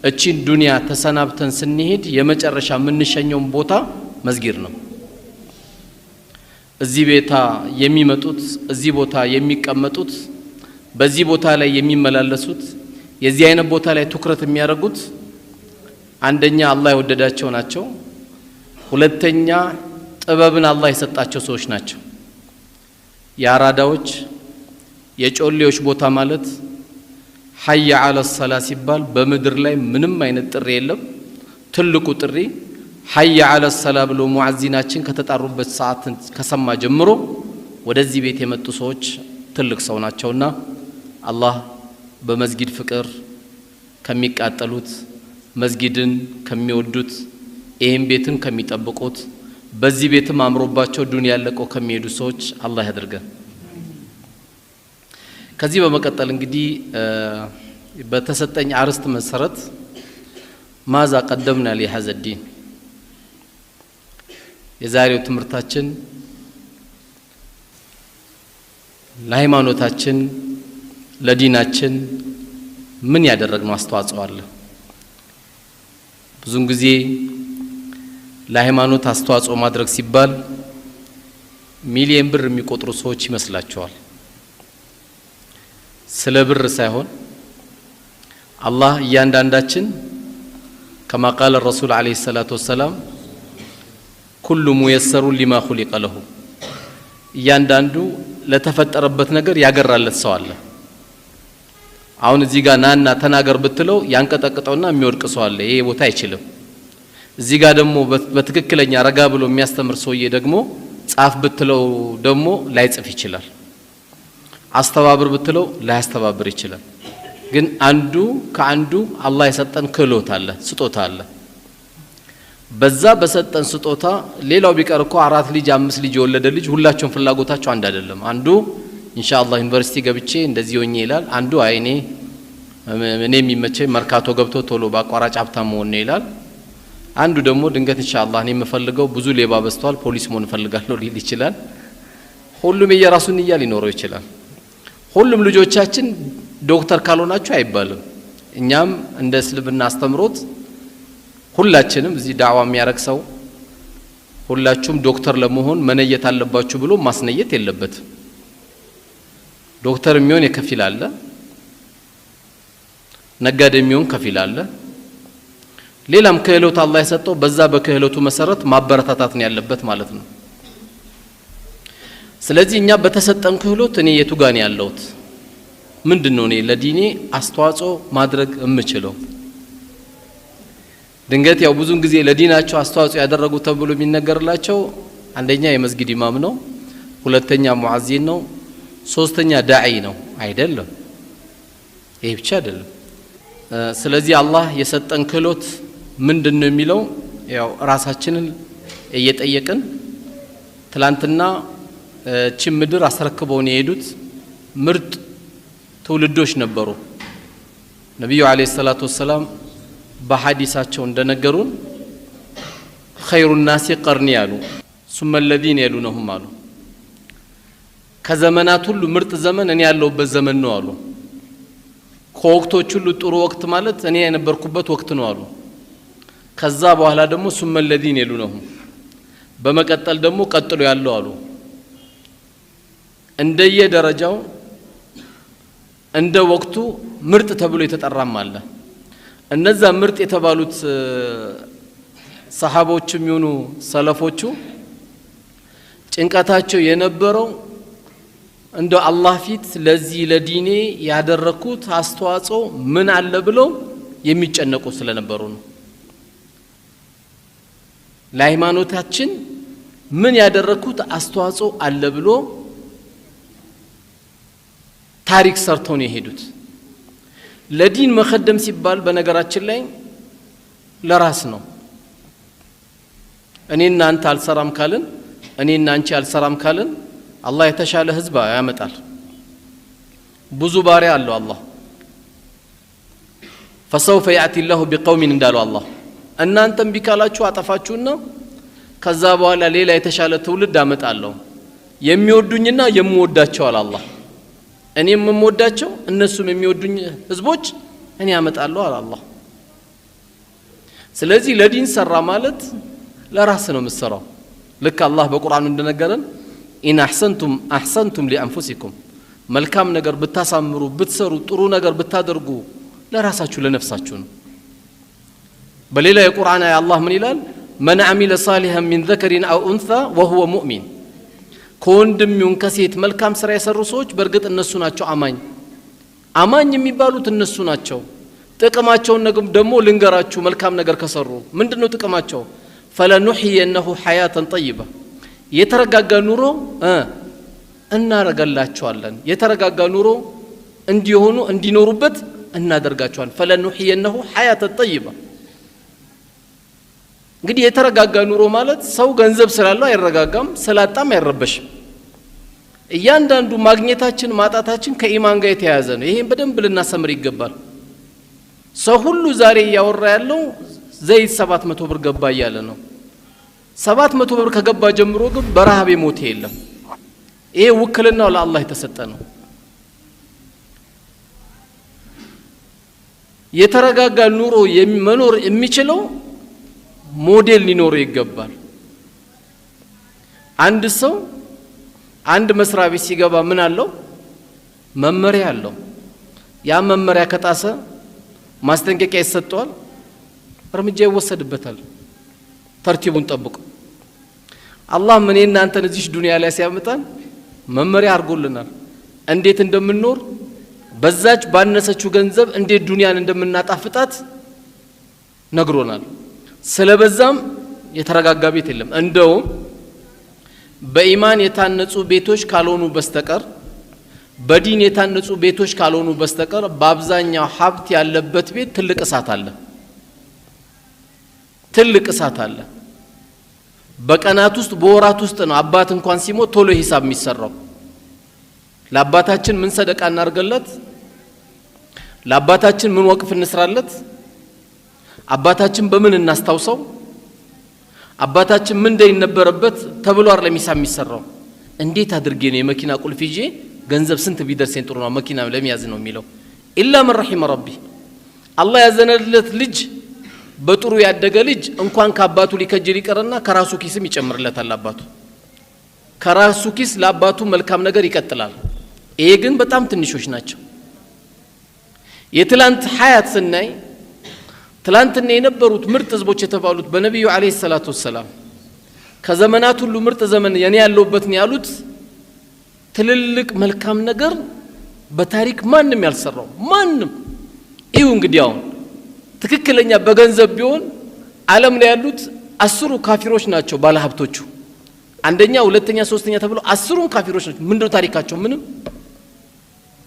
እቺን ዱንያ ተሰናብተን ስንሄድ የመጨረሻ ምንሸኘው ቦታ መስጊድ ነው። እዚህ ቤታ የሚመጡት እዚህ ቦታ የሚቀመጡት በዚህ ቦታ ላይ የሚመላለሱት የዚህ አይነት ቦታ ላይ ትኩረት የሚያደርጉት አንደኛ አላህ የወደዳቸው ናቸው። ሁለተኛ ጥበብን አላህ የሰጣቸው ሰዎች ናቸው። የአራዳዎች የጮሌዎች ቦታ ማለት ሐየ ዐለ ሰላህ ሲባል በምድር ላይ ምንም አይነት ጥሪ የለም። ትልቁ ጥሪ ሐየ ዐለ ሰላህ ብሎ ሙአዚናችን ከተጣሩበት ሰዓት ከሰማ ጀምሮ ወደዚህ ቤት የመጡ ሰዎች ትልቅ ሰው ናቸውና አላህ በመስጊድ ፍቅር ከሚቃጠሉት መስጊድን ከሚወዱት ይሄን ቤትን ከሚጠብቁት በዚህ ቤትም አምሮባቸው ዱንያ ያለቀው ከሚሄዱ ሰዎች አላህ ያድርገን። ከዚህ በመቀጠል እንግዲህ በተሰጠኝ አርስት መሰረት ማዛ ቀደምና ለሐዘ ዲን የዛሬው ትምርታችን ለሃይማኖታችን ለዲናችን ምን ያደረግነው አስተዋጽኦ አለ? ብዙን ጊዜ ለሃይማኖት አስተዋጽኦ ማድረግ ሲባል ሚሊየን ብር የሚቆጥሩ ሰዎች ይመስላቸዋል። ስለ ብር ሳይሆን አላህ እያንዳንዳችን ከማ ቃለ ረሱል አለይሂ ሰላቱ ወሰላም ኩሉ ሙየሰሩ ሊማ ኹሊቀ ለሁ እያንዳንዱ ለተፈጠረበት ነገር ያገራለት ሰው አለ። አሁን እዚህ ጋር ናና ተናገር ብትለው ያንቀጠቅጠውና የሚወድቅ ሰው አለ። ይሄ ቦታ አይችልም። እዚህ ጋር ደግሞ በትክክለኛ ረጋ ብሎ የሚያስተምር ሰውዬ ደግሞ ጻፍ ብትለው ደግሞ ላይጽፍ ይችላል። አስተባብር ብትለው ላያስተባብር ይችላል። ግን አንዱ ከአንዱ አላህ የሰጠን ክህሎት አለ፣ ስጦታ አለ። በዛ በሰጠን ስጦታ ሌላው ቢቀር እኮ 4 ልጅ 5 ልጅ የወለደ ልጅ ሁላቸውም ፍላጎታቸው አንድ አይደለም። አንዱ ኢንሻአላህ ዩኒቨርሲቲ ገብቼ እንደዚህ ሆኜ ይላል። አንዱ አይኔ የሚመቸኝ መርካቶ ገብቶ ቶሎ ባቋራጭ ሀብታም መሆን ነው ይላል። አንዱ ደግሞ ድንገት ኢንሻአላህ እኔ የምፈልገው ብዙ ሌባ በዝቷል ፖሊስ መሆን ፈልጋለሁ ሊል ይችላል። ሁሉም የራሱን ንያ ሊኖረው ይችላል። ሁሉም ልጆቻችን ዶክተር ካልሆናችሁ አይባልም። እኛም እንደ እስልምና አስተምሮት ሁላችንም እዚህ ዳዕዋ የሚያረግ ሰው ሁላችሁም ዶክተር ለመሆን መነየት አለባችሁ ብሎ ማስነየት የለበትም። ዶክተር የሚሆን የከፊል አለ፣ ነጋዴ የሚሆን ከፊል አለ። ሌላም ክህሎት አላህ የሰጠው በዛ በክህሎቱ መሰረት ማበረታታት ነው ያለበት ማለት ነው። ስለዚህ እኛ በተሰጠን ክህሎት እኔ የቱ ጋር ነው ያለሁት? ምንድነው እኔ ለዲኔ አስተዋጽኦ ማድረግ የምችለው? ድንገት ያው ብዙን ጊዜ ለዲናቸው አስተዋጽኦ ያደረጉ ተብሎ የሚነገርላቸው አንደኛ የመስጊድ ኢማም ነው፣ ሁለተኛ ሙአዚን ነው፣ ሶስተኛ ዳዒ ነው። አይደለም፣ ይሄ ብቻ አይደለም። ስለዚህ አላህ የሰጠን ክህሎት ምንድነው የሚለው ያው ራሳችንን እየጠየቅን ትላንትና እቺ ምድር አስረክበውን የሄዱት ምርጥ ትውልዶች ነበሩ። ነብዩ አለይሂ ሰላቱ ወሰላም በሐዲሳቸው እንደነገሩን خير الناس قرني ያሉ ثم الذين يلونهم አሉ። ከዘመናት ሁሉ ምርጥ ዘመን እኔ ያለሁበት ዘመን ነው አሉ። ከወቅቶች ሁሉ ጥሩ ወቅት ማለት እኔ የነበርኩበት ወቅት ነው አሉ። ከዛ በኋላ ደግሞ ثم الذين يلونهم በመቀጠል ደግሞ ቀጥሎ ያለው አሉ። እንደየ ደረጃው እንደ ወቅቱ ምርጥ ተብሎ የተጠራም አለ። እነዛ ምርጥ የተባሉት ሰሃቦችም ይሁኑ ሰለፎቹ ጭንቀታቸው የነበረው እንደ አላህ ፊት ለዚህ ለዲኔ ያደረኩት አስተዋጽኦ ምን አለ ብለው የሚጨነቁ ስለነበሩ ነው። ለሃይማኖታችን ምን ያደረኩት አስተዋጽኦ አለ ብሎ ታሪክ ሰርተው ነው የሄዱት። ለዲን መخدም ሲባል በነገራችን ላይ ለራስ ነው። እኔና አንተ አልሰራም ካልን እኔና አንቺ አልሰራም ካልን አላህ የተሻለ ህዝብ ያመጣል። ብዙ ባሪያ አለው አላህ። فسوف ياتي الله بقوم እንዳለው አላህ እናንተም ቢካላችሁ አጠፋችሁና ከዛ በኋላ ሌላ የተሻለ ትውልድ አመጣለሁ የሚወዱኝና የምወዳቸው አለ አላህ። እኔም የምወዳቸው እነሱም የሚወዱኝ ህዝቦች እኔ አመጣለሁ አለ አላህ። ስለዚህ ለዲን ሰራ ማለት ለራስ ነው የምትሰራው ልክ አላህ በቁርአኑ እንደነገረን ኢን አህሰንቱም ሊአንፉሲኩም መልካም ነገር ብታሳምሩ ብትሰሩ ጥሩ ነገር ብታደርጉ ለራሳችሁ ለነፍሳችሁ ነው በሌላ የቁርአን አያ አላህ ምን ይላል من عمل صالحا من ذكر أو أنثى وهو مؤمن ከወንድም ይሁን ከሴት መልካም ስራ የሰሩ ሰዎች በርግጥ እነሱ ናቸው አማኝ የሚባሉት እነሱ ናቸው ጥቅማቸውን ደግሞ ልንገራችሁ መልካም ነገር ከሰሩ ምንድነው ጥቅማቸው فلنحيينه حياة طيبة የተረጋጋ ኑሮ እናረጋላቸዋለን የተረጋጋ ኑሮ እንዲኖሩበት እናደርጋቸዋለን فلنحيينه حياة طيبة እንግዲህ የተረጋጋ ኑሮ ማለት ሰው ገንዘብ ስላለው አይረጋጋም ስላጣም አይረበሽም እያንዳንዱ ማግኘታችን ማጣታችን ከኢማን ጋር የተያያዘ ነው ይሄን በደንብ ልናሰምር ይገባል ሰው ሁሉ ዛሬ ያወራ ያለው ዘይት 700 ብር ገባ እያለ ነው 700 ብር ከገባ ጀምሮ ግን በረሃብ የሞተ የለም ይሄ ውክልናው ለአላህ የተሰጠ ነው የተረጋጋ ኑሮ መኖር የሚችለው ሞዴል ሊኖረው ይገባል አንድ ሰው አንድ መስሪያ ቤት ሲገባ ምን አለው መመሪያ አለው ያ መመሪያ ከጣሰ ማስጠንቀቂያ ይሰጠዋል እርምጃ ይወሰድበታል ተርቲቡን ጠብቆ አላህ ምን እናንተን እዚህ ዱንያ ላይ ሲያመጣን መመሪያ አድርጎልናል እንዴት እንደምንኖር በዛች ባነሰችው ገንዘብ እንዴት ዱንያን እንደምናጣፍጣት ነግሮናል ስለበዛም የተረጋጋ ቤት የለም እንደውም በኢማን የታነጹ ቤቶች ካልሆኑ በስተቀር በዲን የታነጹ ቤቶች ካልሆኑ በስተቀር በአብዛኛው ሀብት ያለበት ቤት ትልቅ እሳት አለ በቀናት ውስጥ በወራት ውስጥ ነው አባት እንኳን ሲሞት ቶሎ ሂሳብ የሚሰራው ለአባታችን ምን ሰደቃ እናርገለት ለአባታችን ምን ወቅፍ እንስራለት አባታችን በምን እናስታውሰው አባታችን ምን እንደነበረበት ተብሎ አይደለም ሂሳብ የሚሰራው እንዴት አድርጌ ነው የመኪና ቁልፍ ይዤ ገንዘብ ስንት ቢደርሰኝ ጥሩ ነው መኪና ለሚያዝ ነው የሚለው ኢላ من رحم ربي አላህ ያዘነለት ልጅ በጥሩ ያደገ ልጅ እንኳን ከአባቱ ሊከጅል ይቀርና ከራሱ ኪስም ይጨምርለታል አባቱ ከራሱ ኪስ ለአባቱ መልካም ነገር ይቀጥላል ይሄ ግን በጣም ትንሾች ናቸው የትላንት ሐያት ስናይ ትላንትና የነበሩት ምርጥ ህዝቦች የተባሉት በነብዩ አለይሂ ሰላቱ ወሰለም ከዘመናት ሁሉ ምርጥ ዘመን የኔ ያለውበት ነው ያሉት ትልልቅ መልካም ነገር በታሪክ ማንንም ያልሰራው ማንንም እዩ እንግዲህ አሁን ትክክለኛ በገንዘብ ቢሆን ዓለም ላይ ያሉት 10 ካፊሮች ናቸው ባለሀብቶቹ አንደኛ ሁለተኛ ሶስተኛ ተብሎ 10 ካፊሮች ናቸው ምንድነው ታሪካቸው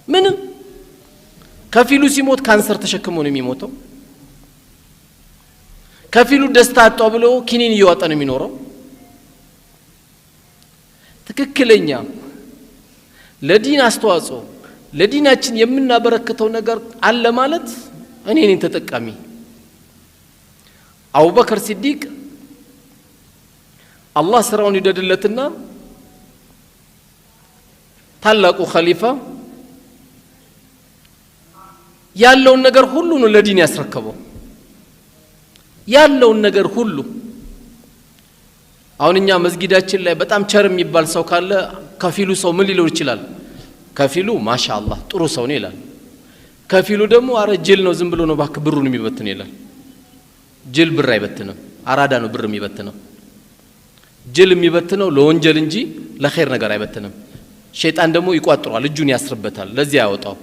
ምንም ከፊሉ ሲሞት ካንሰር ተሸክሞ ነው የሚሞተው ከፊሉ ደስታ አጣው ብሎ ኪኒን እየዋጠ ነው የሚኖረው ትክክለኛ ለዲን አስተዋጽኦ ለዲናችን የምናበረክተው ነገር አለ ማለት እኔ ነኝ ተጠቃሚ አቡበከር ሲዲቅ አላህ ስራውን ይደድለትና ታላቁ ኸሊፋ ያለውን ነገር ሁሉ ነው ለዲን ያስረከበው ያለውን ነገር ሁሉ አሁንኛ መስጊዳችን ላይ በጣም ቸር የሚባል ሰው ካለ ከፊሉ ሰው ምን ሊለው ይችላል ከፊሉ ማሻአላህ ጥሩ ሰው ነው ይላል ከፊሉ ደግሞ አረ ጅል ነው ዝም ብሎ ነው ባክ ብሩን የሚበትን ይላል ጅል ብር አይበትንም አራዳ ነው ብር የሚበትነው ጅል የሚበትነው ለወንጀል እንጂ ለኸይር ነገር አይበትንም ሸይጣን ደግሞ ይቋጥሯል እጁን ያስርበታል ለዚህ ያወጣው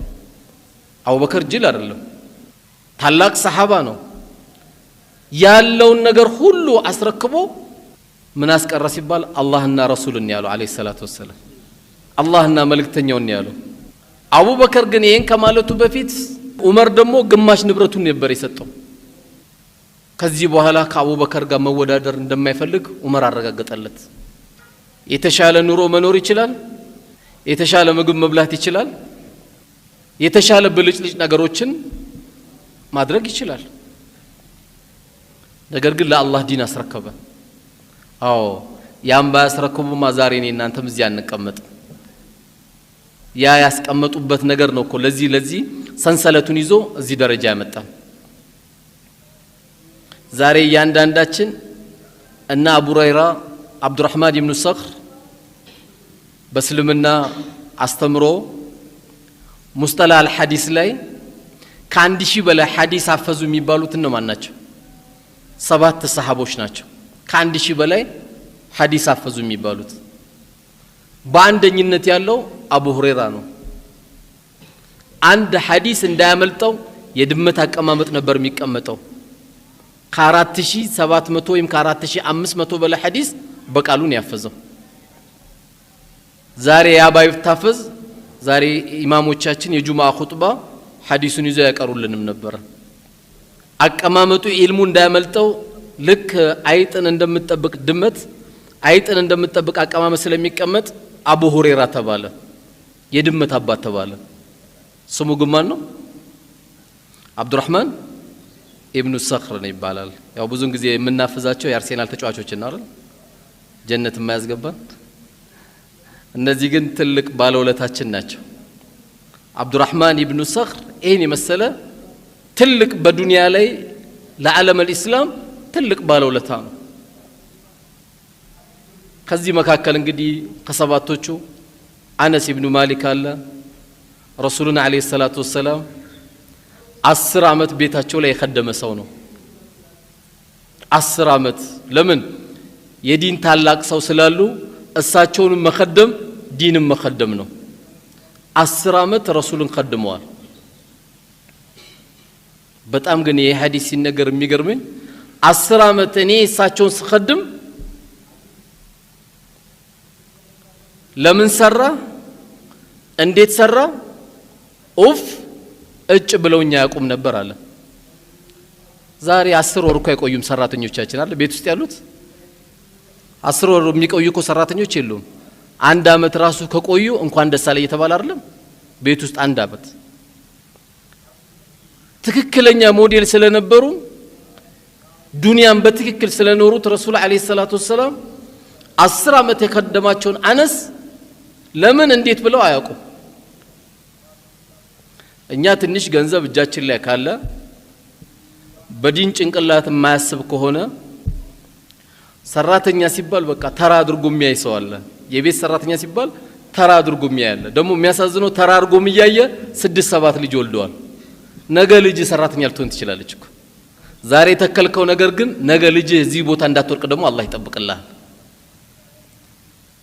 አቡበከር ጅል አይደለም ታላቅ ሰሃባ ነው ያለውን ነገር ሁሉ አስረክቦ ምን አስቀረ ሲባል አላህና ረሱልን ያለው አለይሂ ሰላቱ ወሰለም አላህና መልእክተኛውን ያለው አቡበከር ግን ይሄን ከማለቱ በፊት ዑመር ደግሞ ግማሽ ንብረቱን ነበር የሰጠው ከዚህ በኋላ ከአቡበከር ጋር መወዳደር እንደማይፈልግ ዑመር አረጋገጠለት የተሻለ ኑሮ መኖር ይችላል የተሻለ ምግብ መብላት ይችላል የተሻለ ብልጭልጭ ነገሮችን ማድረግ ይችላል ነገር ግን ለአላህ ዲን አስረከበ አዎ ያም ባያስረክቡማ ዛሬ እኔ እናንተም እዚህ አንቀመጥ ያ ያስቀመጡበት ነገር ነው እኮ ለዚህ ሰንሰለቱን ይዞ እዚህ ደረጃ ያመጣ ዛሬ ያንዳንዳችን እና አቡ ሁረይራ አብዱራህማን ኢብኑ ሰኽር በእስልምና አስተምሮ ሙስጠላህ አልሐዲስ ላይ ከአንድ ሺህ በላይ ሐዲስ አፈዙ የሚባሉት እነማን ናቸው? 7 ሰሃቦች ናቸው። ከአንድ ሺህ በላይ ሐዲስ አፈዙ የሚባሉት በአንደኝነት ያለው አቡ ሁረይራ ነው። አንድ ሐዲስ እንዳያመልጠው የድመት አቀማመጥ ነበር የሚቀመጠው። ከ4700 ወይም ከ4500 በላይ ሐዲስ በቃሉን ያፈዘው። ዛሬ ያባይ ታፈዝ ዛሬ ኢማሞቻችን የጁማዓ ኹጥባ ሐዲሱን ይዘው ያቀሩልንም ነበር። አቀማመጡ ኢልሙ እንዳያመልጠው ልክ አይጥን እንደምትጠብቅ ድመት አይጥን እንደምትጠብቅ አቀማመጥ ስለሚቀመጥ አቡ ሁረይራ ተባለ። የድመት አባት ተባለ። ስሙ ግማን ነው? አብዱራህማን ኢብኑ ሰኽር ነው ይባላል። ያው ብዙን ጊዜ የምናፍዛቸው የአርሴናል ተጫዋቾች እና አይደል ጀነት የማያስገባን። እነዚህ ግን ትልቅ ባለውለታችን ናቸው። አብዱራህማን ኢብኑ ሰኽር ይሄን የመሰለ ትልቅ በዱንያ ላይ ለዓለም الاسلام ትልቅ ባለውለታ ነው። ከዚህ መካከል እንግዲህ ከሰባቶቹ አነስ ኢብኑ ማሊክ አለ። ረሱሉና አለይሂ ሰላቱ ወሰለም 10 ዓመት ቤታቸው ላይ የከደመ ሰው ነው። 10 ዓመት ለምን? የዲን ታላቅ ሰው ስላሉ እሳቸውን መخدም ዲንም መخدም ነው። 10 ዓመት ረሱልን خدመዋል። በጣም ግን ይሄ ሐዲስ ሲነገር የሚገርመኝ 10 ዓመት እኔ እሳቸውን ስخدም ለምን ሰራ እንዴት ሰራ ኡፍ እጭ ብለውኛ ያቆም ነበር አለ። ዛሬ 10 ወር እኮ አይቆዩም ሰራተኞቻችን አለ ቤት ውስጥ ያሉት 10 ወር የሚቆዩ እኮ ሰራተኞች የሉም። 1 ዓመት ራሱ ከቆዩ እንኳን ደስ አለ እየተባለ አይደለም ቤት ውስጥ 1 ዓመት ትክክለኛ ሞዴል ስለነበሩ ዱንያን በትክክል ስለኖሩት ረሱል አለይሂ ሰላቱ ወሰለም 10 ዓመት የከደማቸውን አነስ ለምን እንዴት ብለው አያውቁም። እኛ ትንሽ ገንዘብ እጃችን ላይ ካለ በዲን ጭንቅላት የማያስብ ከሆነ ሰራተኛ ሲባል በቃ ተራ አድርጎ የሚያይ ሰው አለ። የቤት ሰራተኛ ሲባል ተራ አድርጎ የሚያይ አለ። ደግሞ የሚያሳዝነው ተራ አድርጎ የሚያየ 6-7 ልጅ ወልደዋል። ነገ ልጅ ሰራተኛ ልትሆን ትችላለች እኮ ዛሬ ተከልከው ነገር ግን ነገ ልጅ እዚህ ቦታ እንዳትወርቅ ደግሞ አላህ ይጠብቅልሃል።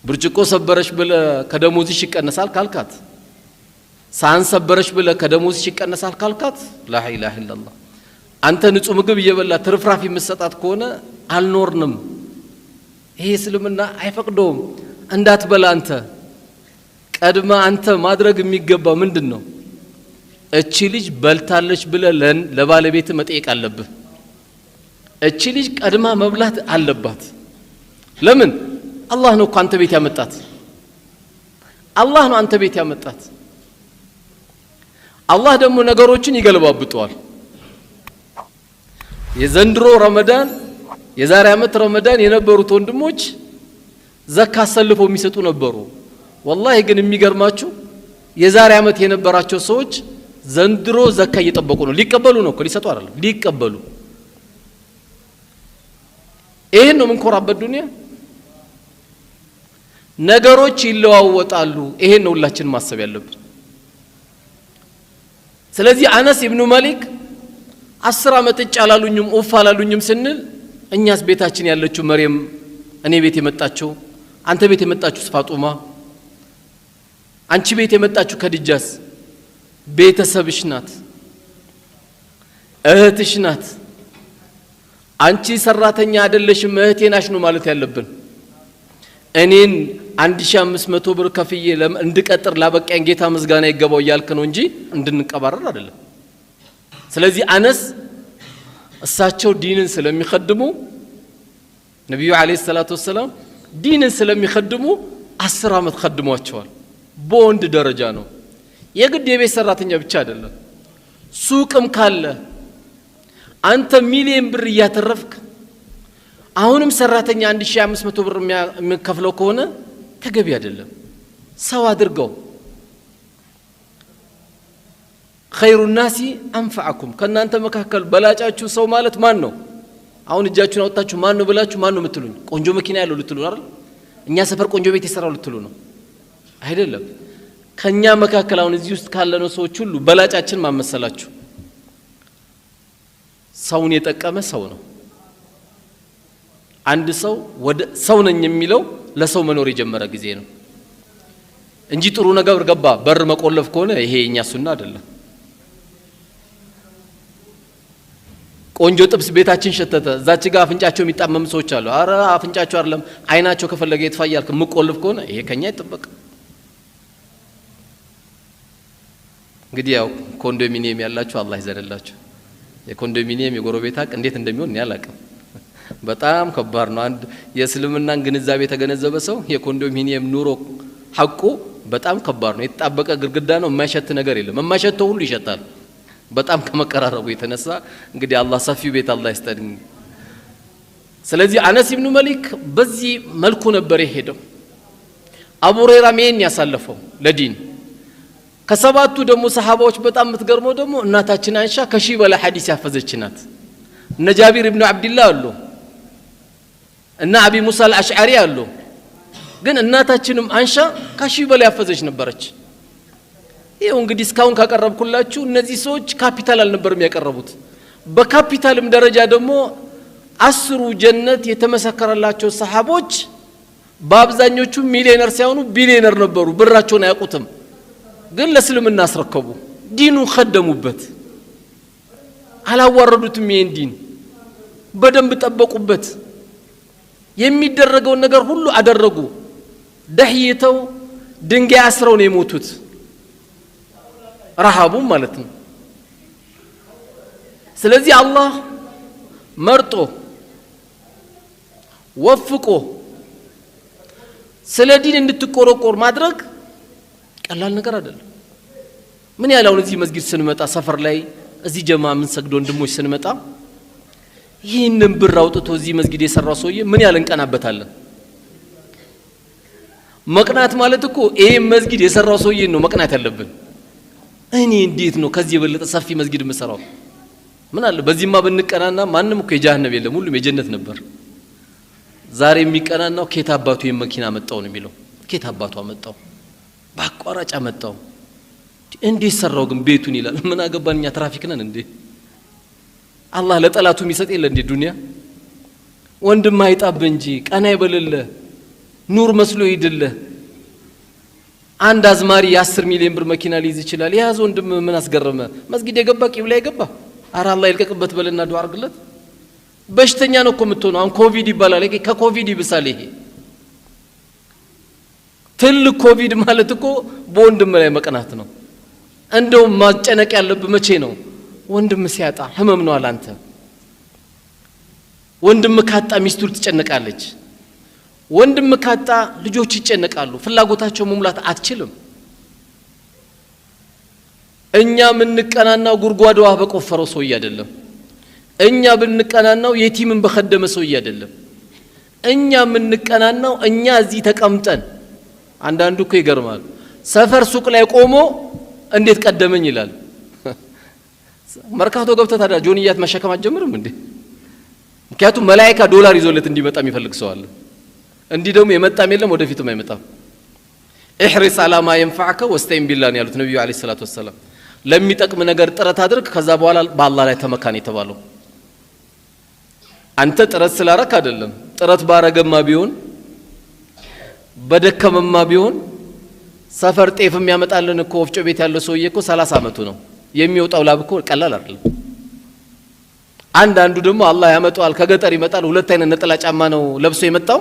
ብርጭቆ ሰበረሽ ብለ ከደሞዝሽ ይቀነሳል ካልካት ሳን ሰበረሽ ብለ ከደሞዝሽ ይቀነሳል ካልካት ላ ኢላሃ ኢላላህ አንተ ንጹህ ምግብ እየበላ ትርፍራፊ መስጣት ከሆነ አልኖርንም። ይሄ እስልምና አይፈቅደውም። እንዳትበላ አንተ ቀድማ አንተ ማድረግ የሚገባ ምንድነው? እቺ ልጅ በልታለች ብለ ለባለቤት መጠየቅ አለብህ። እቺ ልጅ ቀድማ መብላት አለባት። ለምን? አላህ ነው አንተ ቤት ያመጣት። አላህ ነው አንተ ቤት ያመጣት። አላህ ደግሞ ነገሮችን ይገልባብጠዋል። የዘንድሮ ረመዳን የዛሬ አመት ረመዳን የነበሩት ወንድሞች ዘካ አሰልፈው የሚሰጡ ነበሩ። ወላሂ ግን የሚገርማችሁ የዛሬ አመት የነበራቸው ሰዎች ዘንድሮ ዘካ እየጠበቁ ነው። ሊቀበሉ ነው እኮ ሊሰጡ አይደለም ሊቀበሉ። ይሄን ነው የምንኮራበት ዱንያ። ነገሮች ይለዋወጣሉ። ይሄን ነው ሁላችን ማሰብ ያለብን። ስለዚህ አነስ ኢብኑ ማሊክ 10 ዓመት እጫላሉኝም ኡፍ አላሉኝም ስንል እኛስ ቤታችን ያለችው መርየም እኔ ቤት የመጣችው አንተ ቤት የመጣችው ፋጡማ አንቺ ቤት የመጣችው ከድጃስ ቤተሰብሽ ናት እህትሽ ናት። አንቺ ሰራተኛ አይደለሽም እህቴ ናሽ ነው ማለት ያለብን። እኔን 1500 ብር ከፍዬ እንድቀጥር ላበቃኝ ጌታ ምስጋና ይገባው ያልከ ነው እንጂ እንድንቀባረር አይደለም። ስለዚህ አነስ እሳቸው ዲንን ስለሚخدሙ ነብዩ አለይሂ ሰላቱ ወሰለም ዲንን ስለሚخدሙ 10 ዓመት خدሟቸዋል። በወንድ ደረጃ ነው። የግድ የቤት ሰራተኛ ብቻ አይደለም። ሱቅም ካለ አንተ ሚሊዮን ብር እያተረፍክ አሁንም ሰራተኛ 1500 ብር የሚከፍለው ከሆነ ተገቢ አይደለም። ሰው አድርገው። خير الناس انفعكم ከናንተ መካከል በላጫችሁ ሰው ማለት ማን ነው? አሁን እጃችሁን አውጣችሁ ማን ነው ብላችሁ ማን ነው የምትሉኝ? ቆንጆ መኪና ያለው ልትሉ አይደል? እኛ ሰፈር ቆንጆ ቤት ይሰራው ልትሉ ነው አይደለም? ከኛ መካከል አሁን እዚህ ውስጥ ካለነው ሰዎች ሁሉ በላጫችን ማመሰላችሁ ሰውን የጠቀመ ሰው ነው። አንድ ሰው ወደ ሰው ነኝ የሚለው ለሰው መኖር የጀመረ ጊዜ ነው እንጂ ጥሩ ነገር ገባ በር መቆለፍ ከሆነ ይሄ የኛ ሱና አይደለም። ቆንጆ ጥብስ ቤታችን ሸተተ እዛች ጋር አፍንጫቸው የሚጣመም ሰዎች አሉ። አረ አፍንጫቸው አይደለም አይናቸው ከፈለገ ይጥፋያል ከመቆለፍ ከሆነ ይሄ ከኛ ይጠበቅ። እንግዲህ ያው ኮንዶሚኒየም ያላችሁ አላህ ይዘንላችሁ። የኮንዶሚኒየም የጎረቤት ሀቅ እንዴት እንደሚሆን እኔ አላውቅም። በጣም ከባድ ነው። አንድ የእስልምናን ግንዛቤ የተገነዘበ ሰው የኮንዶሚኒየም ኑሮ ሐቁ በጣም ከባድ ነው። የተጣበቀ ግድግዳ ነው፣ የማይሸት ነገር የለም። የማይሸተው ሁሉ ይሸታል በጣም ከመቀራረቡ የተነሳ። እንግዲህ አላህ ሰፊው ቤት አላህ ይስጠን። ስለዚህ አነስ ኢብኑ መሊክ በዚህ መልኩ ነበር የሄደው። አቡ ሁረይራ ምን ያሳለፈው ለዲን። ከሰባቱ ደግሞ ሰሃባዎች በጣም የምትገርመው ደግሞ እናታችን አይሻ ከሺህ በላይ ሐዲስ ያፈዘች ናት። እነ ጃቢር ኢብኑ አብዱላህ አሉ እና አቢ ሙሳ አልአሽዓሪ አሉ። ግን እናታችንም አንሻ ከሺህ በላይ ያፈዘች ነበረች። ይሄው እንግዲህ እስካሁን ካቀረብኩላችሁ እነዚህ ሰዎች ካፒታል አልነበርም ያቀረቡት። በካፒታልም ደረጃ ደግሞ 10 ጀነት የተመሰከረላቸው ሰሃቦች በአብዛኞቹ ሚሊዮነር ሳይሆኑ ቢሊዮነር ነበሩ። ብራቸውን አያውቁትም ግን ለእስልምና አስረከቡ። ዲኑን ኸደሙበት፣ አላዋረዱትም። ይሄን ዲን በደንብ ጠበቁበት። የሚደረገውን ነገር ሁሉ አደረጉ። ደህይተው ድንጋይ አስረው ነው የሞቱት። ረሃቡም ማለት ነው። ስለዚህ አላህ መርጦ ወፍቆ ስለ ዲን እንድትቆረቆር ማድረግ ቀላል ነገር አይደለም። ምን ያለው እዚህ መስጊድ ስንመጣ ሰፈር ላይ እዚህ ጀማ ምን ሰግዶ ወንድሞች ስንመጣ ይህንን ብር አውጥቶ እዚህ መስጊድ የሰራው ሰውዬ ምን ያለን ቀናበታለን። መቅናት ማለት እኮ ይሄ መስጊድ የሰራው ሰውዬ ነው መቅናት ያለብን። እኔ እንዴት ነው ከዚህ የበለጠ ሰፊ መስጊድ የምሰራው? ምን አለ በዚህማ ብንቀናና ማንም እኮ የጀሃነም የለም ሁሉም የጀነት ነበር። ዛሬ የሚቀናናው ኬት አባቱ የመኪና መጣው ነው የሚለው። ኬት አባቱ አመጣው ባቋራጭ አመጣው እንዴት ሰራው ግን ቤቱን ይላል። ምን አገባኛ ትራፊክ ነን እንዴ? አላህ ለጠላቱ የሚሰጥ የለ እንዴ ዱንያ? ወንድም አይጣብ እንጂ ቀና ይበልለ ኑር መስሎ ይድለ። አንድ አዝማሪ የ10 ሚሊዮን ብር መኪና ሊይዝ ይችላል። ያዝ ወንድም ምን አስገረመ? መስጊድ የገባ ቂብላ የገባ አረ አላህ ይልቀቅበት በልና ዱዓ አርግለት። በሽተኛ ነው እኮ የምትሆነው። አሁን ኮቪድ ይባላል። ከኮቪድ ይብሳል ይሄ ትልቅ ኮቪድ ማለት እኮ በወንድም ላይ መቅናት ነው። እንደው ማጨነቅ ያለብህ መቼ ነው? ወንድም ሲያጣ ህመም ነው አላንተ። ወንድም ካጣ ሚስቱ ትጨነቃለች። ወንድም ካጣ ልጆች ይጨነቃሉ። ፍላጎታቸው መሙላት አትችልም። እኛ ምንቀናናው ጉርጓድ ውሃ በቆፈረው ሰውዬ አይደለም። እኛ ብንቀናናው የቲምን በخدመ ሰውዬ አይደለም። እኛ ምንቀናናው እኛ እዚህ ተቀምጠን አንዳንዱ እኮ ይገርማል። ሰፈር ሱቅ ላይ ቆሞ እንዴት ቀደመኝ ይላል። መርካቶ ገብተህ ታዲያ ጆንያት መሸከም አትጀምርም እንዴ? ምክንያቱም መላእክት ዶላር ይዞለት እንዲመጣ የሚፈልግ ሰው አለ። እንዲህ ደግሞ የመጣም የለም ወደፊትም አይመጣም። احرص على ما ينفعك واستعن بالله ያሉት ነብዩ አለይሂ ሰላቱ ወሰለም። ለሚጠቅም ነገር ጥረት አድርግ ከዛ በኋላ በአላህ ላይ ተመካን የተባለው። አንተ ጥረት ስላረክ አይደለም። ጥረት ባረገማ ቢሆን በደከመማ ቢሆን ሰፈር ጤፍም ያመጣልን እኮ ወፍጮ ቤት ያለው ሰውዬ እኮ 30 አመቱ ነው። የሚወጣው ላብ እኮ ቀላል አይደለም። አንዳንዱ ደግሞ አላህ ያመጣዋል ከገጠር ይመጣል። ሁለት አይነት ነጠላ ጫማ ነው ለብሶ የመጣው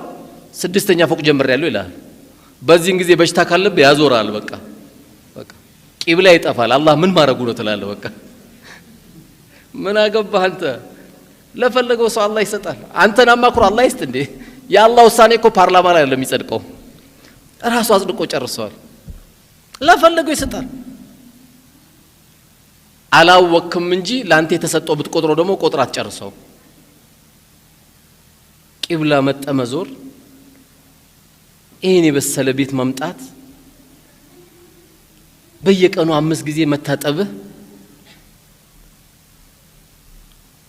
6ኛ ፎቅ ጀምር ያለው ይላል። በዚህን ጊዜ በሽታ ካለበት ያዞራል። በቃ ቂብላ ይጠፋል። አላህ ምን ማረጉ ነው ትላለህ። በቃ ምን አገባህ አንተ? ለፈለገው ሰው አላህ ይሰጣል። አንተን አማክሮ አላህ ይስጥ እንዴ? የአላህ ውሳኔ እኮ ፓርላማ ላይ አይደለም የሚጸድቀው፣ ራሱ አጽድቆ ጨርሷል። ለፈለገው ይሰጣል። አላወቅም እንጂ ላንተ የተሰጠው ብትቆጥሮ ደግሞ ቆጥራት ጨርሰው። ቂብላ መጠመዞር፣ ይሄን የበሰለ ቤት መምጣት፣ በየቀኑ 5 ጊዜ መታጠብህ፣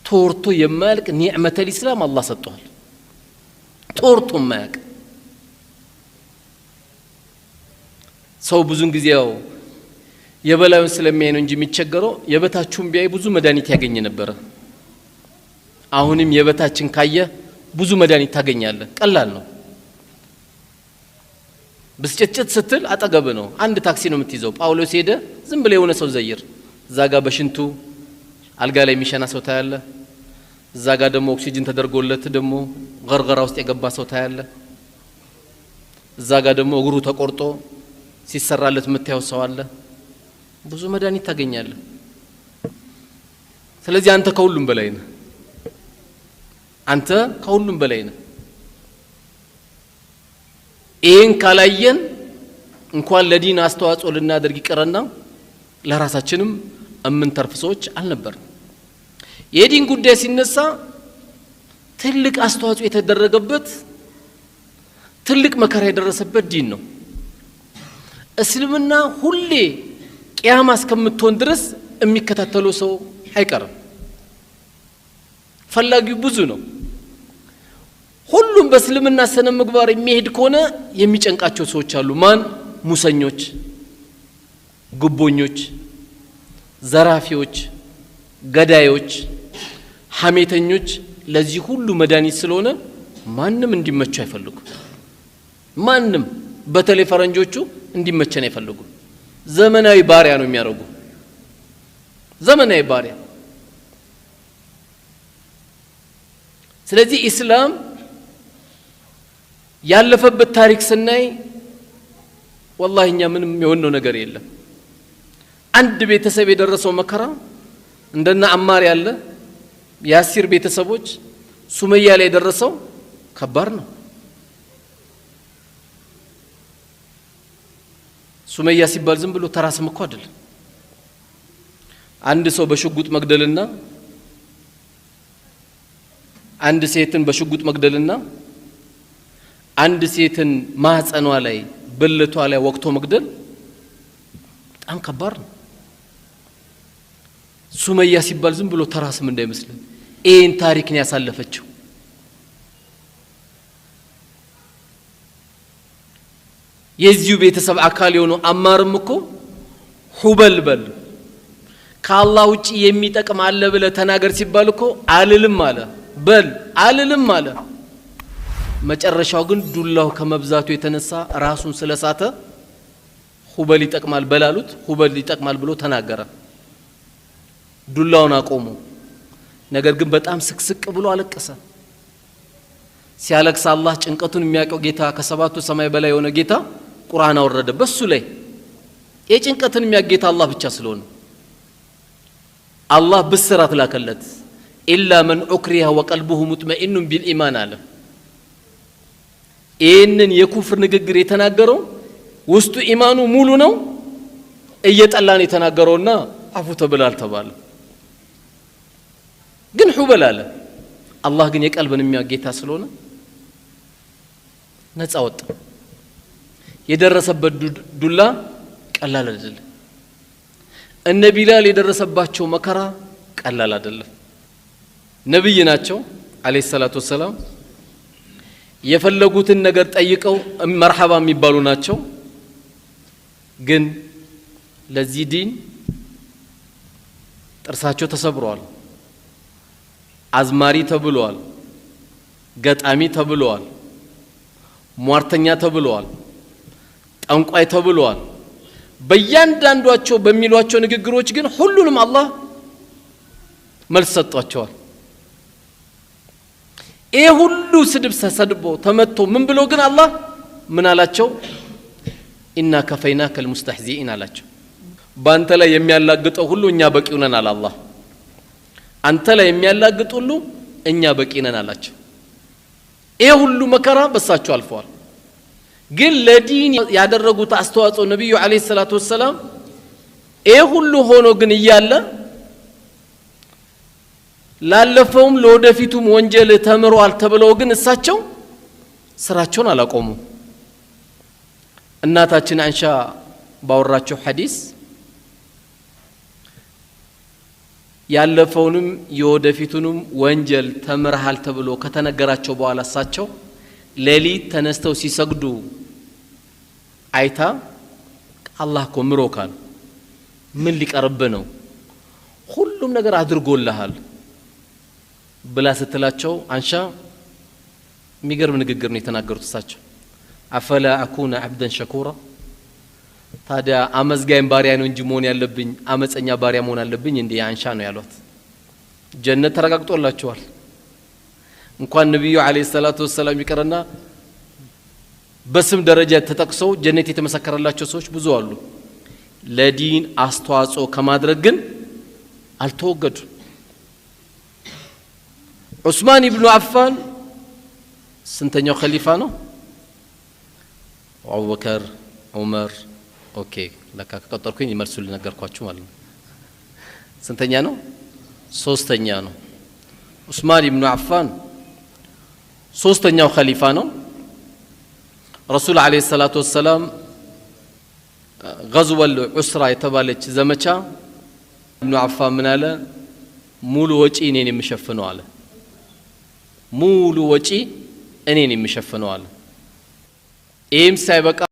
ቶርቶ የማያልቅ ኒዕመተ الإسلام አላህ ሰጥቷል ቶርቶ የማያልቅ ሰው ብዙን ጊዜ ያው የበላዩን ስለሚያይ ነው እንጂ የሚቸገረው የበታቹን ቢያይ ብዙ መድኃኒት ያገኝ ነበር አሁንም የበታችን ካየ ብዙ መድኃኒት ታገኛለህ ቀላል ነው ብስጭጭት ስትል አጠገብ ነው አንድ ታክሲ ነው የምትይዘው ጳውሎስ ሄደ ዝም ብለ የሆነ ሰው ዘይር እዛጋ በሽንቱ አልጋ ላይ የሚሸና ሰው ታያለ እዛጋ ደግሞ ኦክሲጅን ተደርጎለት ደግሞ ገርገራ ውስጥ የገባ ሰው ታያለ እዛጋ ደግሞ እግሩ ተቆርጦ ሲሰራለት የምታየው ሰው አለ ብዙ መድኃኒት ታገኛለህ ስለዚህ አንተ ከሁሉም በላይ ነህ አንተ ከሁሉም በላይ ነህ ይሄን ካላየን እንኳን ለዲን አስተዋጽኦ ልናደርግ ይቀርና ለራሳችንም እምንተርፍ ሰዎች አልነበርም የዲን ጉዳይ ሲነሳ ትልቅ አስተዋጽኦ የተደረገበት ትልቅ መከራ የደረሰበት ዲን ነው እስልምና ሁሌ ቂያማ እስከምትሆን ድረስ የሚከታተለው ሰው አይቀርም ፈላጊው ብዙ ነው ሁሉም በእስልምና ሰነ ምግባር የሚሄድ ከሆነ የሚጨንቃቸው ሰዎች አሉ ማን ሙሰኞች ጉቦኞች ዘራፊዎች ገዳዮች ሐሜተኞች ለዚህ ሁሉ መድኃኒት ስለሆነ ማንንም እንዲመቸው አይፈልጉ ማንንም በተለይ ፈረንጆቹ እንዲመቸን አይፈልጉ ዘመናዊ ባሪያ ነው የሚያረጉ ዘመናዊ ባሪያ ስለዚህ እስላም ያለፈበት ታሪክ ስናይ والله እኛ ምንም የሆነው ነገር የለም አንድ ቤተሰብ የደረሰው መከራ እንደና አማር ያለ ያሲር ቤተሰቦች ሱመያ ላይ የደረሰው ከባድ ነው ሱመያ ሲባል ዝም ብሎ ተራስም እኮ አይደለም አንድ ሰው በሽጉጥ መግደልና አንድ ሴትን በሽጉጥ መግደልና አንድ ሴትን ማህፀኗ ላይ ብልቷ ላይ ወቅቶ መግደል በጣም ከባድ ነው ሱመያ ሲባል ዝም ብሎ ተራስም እንዳይመስልን ይሄን ታሪክ ነው ያሳለፈችው የዚሁ ቤተሰብ አካል የሆነው አማርም እኮ ሁበል በል ከአላህ ውጪ የሚጠቅም አለ ብለ ተናገር ሲባል እኮ አልልም አለ በል አልልም አለ መጨረሻው ግን ዱላው ከመብዛቱ የተነሳ ራሱን ስለሳተ ሁበል ይጠቅማል በላሉት ሁበል ይጠቅማል ብሎ ተናገረ ዱላውን አቆሙ ነገር ግን በጣም ስቅስቅ ብሎ አለቀሰ ሲያለቅስ አላህ ጭንቀቱን የሚያቀው ጌታ ከሰባቱ ሰማይ በላይ የሆነ ጌታ ቁርአን አወረደ በሱ ላይ የጭንቀቱን የሚያጌታ አላህ ብቻ ስለሆነ አላህ ብስራት ላከለት ኢላ መን ኡክሪሃ ወቀልቡሁ ሙጥመኢኑን ቢልኢማን አለ ይህንን የኩፍር ንግግር የተናገረው ውስጡ ኢማኑ ሙሉ ነው እየጠላን የተናገረውና አፉ ተብላል ተባለ ግን ሁበል አለ አላህ ግን የቀልብን የሚያጌታ ስለሆነ ነፃ ወጣ የደረሰበት ዱላ ቀላል አይደለም እነ ቢላል የደረሰባቸው መከራ ቀላል አይደለም ነብይ ናቸው አለይሂ ሰላቱ ወሰለም የፈለጉትን ነገር ጠይቀው መርሐባ የሚባሉ ናቸው ግን ለዚህ ዲን ጥርሳቸው ተሰብሯል አዝማሪ ተብሏል ገጣሚ ተብሏል ሟርተኛ ተብሏል ጠንቋይ ተብሏል በእያንዳንዷቸው በሚሏቸው ንግግሮች ግን ሁሉንም አላህ መልስ ሰጥቷቸዋል ይሄ ሁሉ ስድብ ተሰድቦ ተመቶ ምን ብሎ ግን አላህ ምን አላቸው ኢና ከፈይናከ المستهزئين አላቸው ባንተ ላይ የሚያላግጠው ሁሉ እኛ በቂው ነን አለ አላህ አንተ ላይ የሚያላግጥ ሁሉ እኛ በቂ ነን አላቸው ይሄ ሁሉ መከራ በሳቸው አልፈዋል ግን ለዲን ያደረጉት አስተዋጽኦ ነብዩ አለይሂ ሰላቱ ወሰለም ይሄ ሁሉ ሆኖ ግን ይያለ ላለፈውም ለወደፊቱም ወንጀል ተምሯል ተብለው ግን እሳቸው ስራቸውን አላቆሙ እናታችን አንሻ ባወራቸው ሐዲስ ያለፈውንም የወደፊቱንም ወንጀል ተምረሃል ተብሎ ከተነገራቸው በኋላ እሳቸው ሌሊት ተነስተው ሲሰግዱ አይታ አላህ እኮ ምሮካል ምን ሊቀርብ ነው ሁሉም ነገር አድርጎልሃል ብላ ስትላቸው አንሻ የሚገርም ንግግር ነው የተናገሩት እሳቸው አፈላ አኩነ አብደን ሸኩራ ታዲያ አመዝጋይም ባሪያ ነው እንጂ መሆን ያለብኝ አመፀኛ ባሪያ መሆን አለብኝ እንዴ አንሻ ነው ያሏት ጀነት ተረጋግጦላቸዋል እንኳን ነብዩ አለይሂ ሰላቱ ወሰለም ይቀርና በስም ደረጃ ተጠቅሰው ጀነት የተመሰከረላቸው ሰዎች ብዙ አሉ ለዲን አስተዋጽኦ ከማድረግ ግን አልተወገዱ ዑስማን ኢብኑ አፋን ስንተኛው ኸሊፋ ነው አቡበከር ዑመር ኦኬ ለካ ከቀጠርኩኝ ይመልሱ ልነገርኳችሁ ማለት ነው ስንተኛ ነው ሶስተኛ ነው ዑስማን ኢብኑ አፋን ሶስተኛው ኸሊፋ ነው ረሱል አለይሂ ሰላቱ ወሰለም غزو العسرة የተባለች ዘመቻ ኢብኑ አፋን ምን አለ ሙሉ ወጪ እኔን የምሸፍነው አለ ሙሉ ወጪ እኔን የምሸፍነው አለ ይህም ሳይበቃ